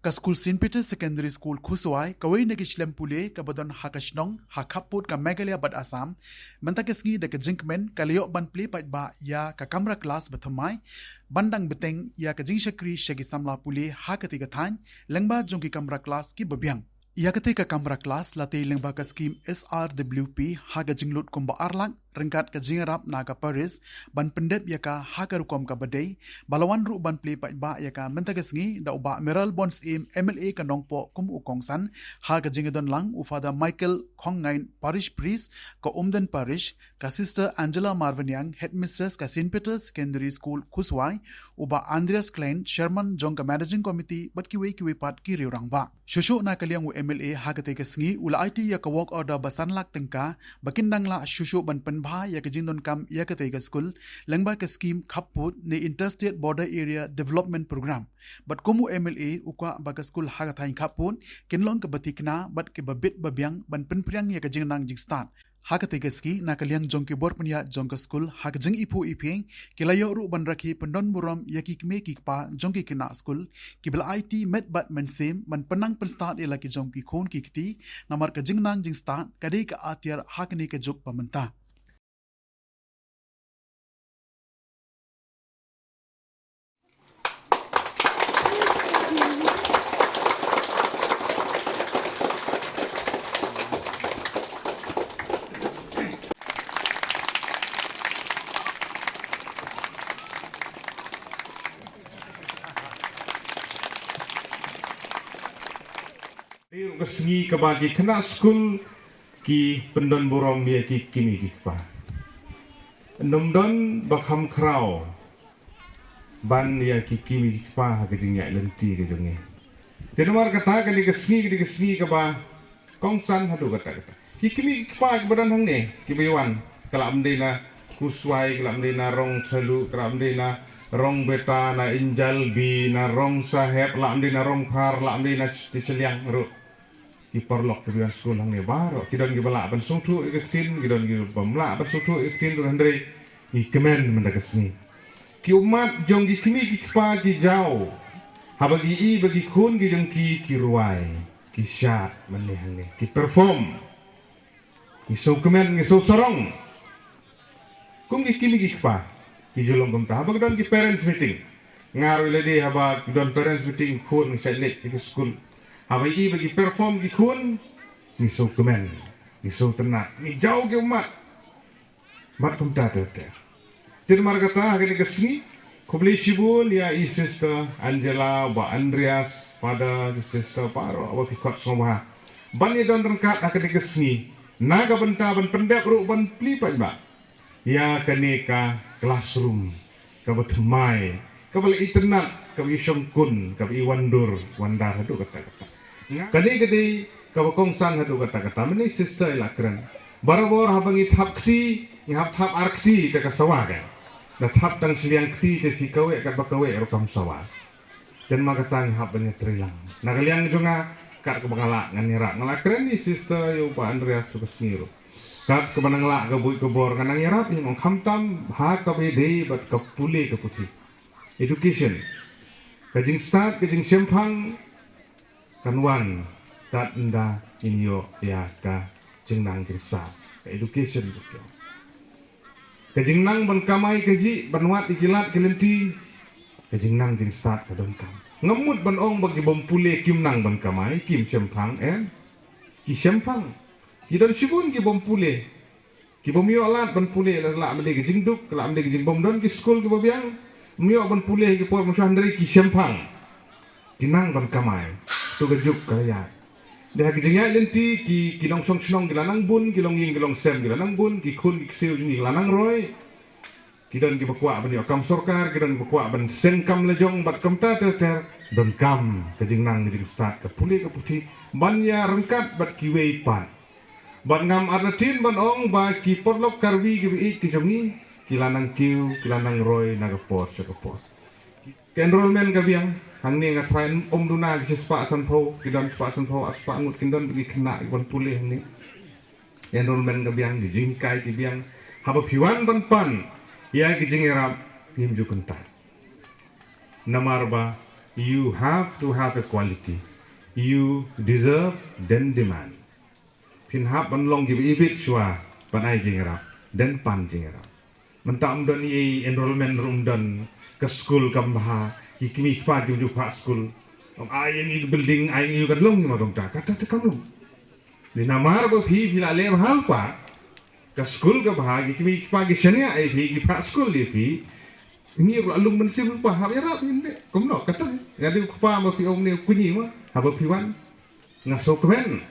Ka school St. Peter's Secondary School Khuswai kawai nagi Shlem Pule ka badon hakashnong hakaput ka Megalia bad Assam mentakesngi de ka jinkmen kaliyok ban play pat ba ya ka kamera class bathamai bandang beteng ya ka jingshakri shagi samla pule hakati ka than lengba jongki kamera class ki babyang ya kate ka kamera class late lengba ka scheme SRWP haga jinglut kumba arlang rengkat ka jingarap naga Paris ban pendep ya ka haga rukom ka badai balawan ru ban play pat ba ya ka mentagesngi da uba Meral Bonds im MLA ka nongpo kum ukongsan haga jingadon lang ufada Michael Khongain Parish Priest ka Umden Parish ka Sister Angela Marviniang Headmistress ka St. Peter's Secondary School Khuswai uba Andreas Klein Chairman jong ka Managing Committee bat kiwe pat ki riurang ba shushu na kaliang u MLA haga te kesngi ula IT ya ka walk order basanlak tengka bakindang la shushu ban penbha ya ka jindon kam ya ka te ka school lengba ka scheme khaput ne Interstate Border Area Development Program bat kumu MLA ukwa ba ka school haga thain khapun kinlong ka batikna bat ke babit babyang ban penpriang ya ka jingnang jingstan haka tegeski na kaliang jongki bor penya jongka school hak jeng ipu ipeng kilayo ru ban rakhi pendon buram yaki kme kikpa jongki kina school kibla IT met bat mensem man penang penstat elaki jongki khon kikti namar ka jingnang jingstan kadai ka atiar hakni ka jok pamenta Kesngi kebagi kena school ki pendon borong dia ki kini kipa. Nomdon bakam krau ban dia ki kini kipa ke jingnya lenti ke jonge. Kenamar kata ke kesngi keba kongsan hadu kata. Ki kini kipa ke badan hang ne ki bewan kala amdena Khuswai kala amdena rong thelu kala amdena rong beta na injal bi na rong saheb la amdena rong phar la amdena ticeliang ru iparlok kebian sekolah hang ne baro kidon gi bala ban sungtu iktin kidon gi bamla ban sungtu iktin dur andre ikemen mendagesni ki umat jong gi kini ki pa ki jau habagi i bagi khun gi jong ki ruai ki syat meneh hang ne ki perform ki so kemen ki so sorong kum gi kini ki pa ki jolong kum ta habag don ki parents meeting ngaru lede habag don parents meeting khun selek ki school Habai i bagi perform ki kun ni so kemen ni so tenak ni jauh ke umat mat kum ta te tirmar kata hari kesni kubli shibul ya i sister Angela ba Andreas pada sister paro ba pikot somba ban ni don rengkat akan kesni naga benta ban pendep ru ban plipat ba ya kaneka classroom ka batmai ka bal internet ka isongkun ka iwandur wandar hadu kata Kadi kawakongsan hadu kata meni sister ilakran barabor habangi thapti ngap thap arkti te kasawaga na thap tang siliang kti te fikawe ka bakawe rokam sawa dan magatang habanya trilang nagaliang junga ka kabangala nganira ngalakran ni sister yo pa Andreas sukasniro kat kebanangla ka bui kebor kanang yarap ni ngong khamtam ha ka bede bat ka pule ka puti education kajing start kajing sempang kanwan tat nda inyo ya ka jengnang jirsa education betul ka jengnang ban kamai kaji banwat ikilat kelenti ka jengnang jirsa ka dongkam ngamut ban ong bagi bompule kimnang ban kamai kim sempang ki sempang ki don sibun ki bompule ki bomyo alat ban pule la amde ki jingduk la amde ki jingbom don ki school ki bobiang myo ban pule ki por musandri ki sempang kinang ban kamai tu gajuk kaya dah kijingnya lenti ki kinong song snong gilanang bun kilong ying kilong sem gilanang bun ki khun ki siu ni gilanang roy kidon ki bakwa ban kam sorkar kidon bakwa ban sengkam lejong bat kam ta ter don kam kijingnang kijing start ka puli ka puti ban ya rengkat bat ki wei pat ban ngam arnatin ban ong ba ki porlok karwi ki bi ki jongi kilanang kiu kilanang roy nagapor sakapor enrollment ka biang hang ni ngatrain duna ki spa sanpho kidon spa sanpho aspa ngut kindon bi kena ikon pulih ni enrollment ka biang di jingkai ki biang haba piwan ban pan ya ki jingerap nim jukenta namarba you have to have a quality. You deserve then demand. Pin hap ban long give ibit shwa ban ai jingra then pan jingra. Mentam don i enrollment room don ke school kambha kimi fa ju fa school. Ai ni building ai ni kan long ma dong ta kata ta kam long. Ni namar bo phi la le hal pa ke school ke bahagi kimi fa gi shania ai phi gi fa school li phi ni ro alum men sim pa ha ya ra ni kom no kata ya di pa ma phi om ni kunyi ma ha bo phi wan na so kwen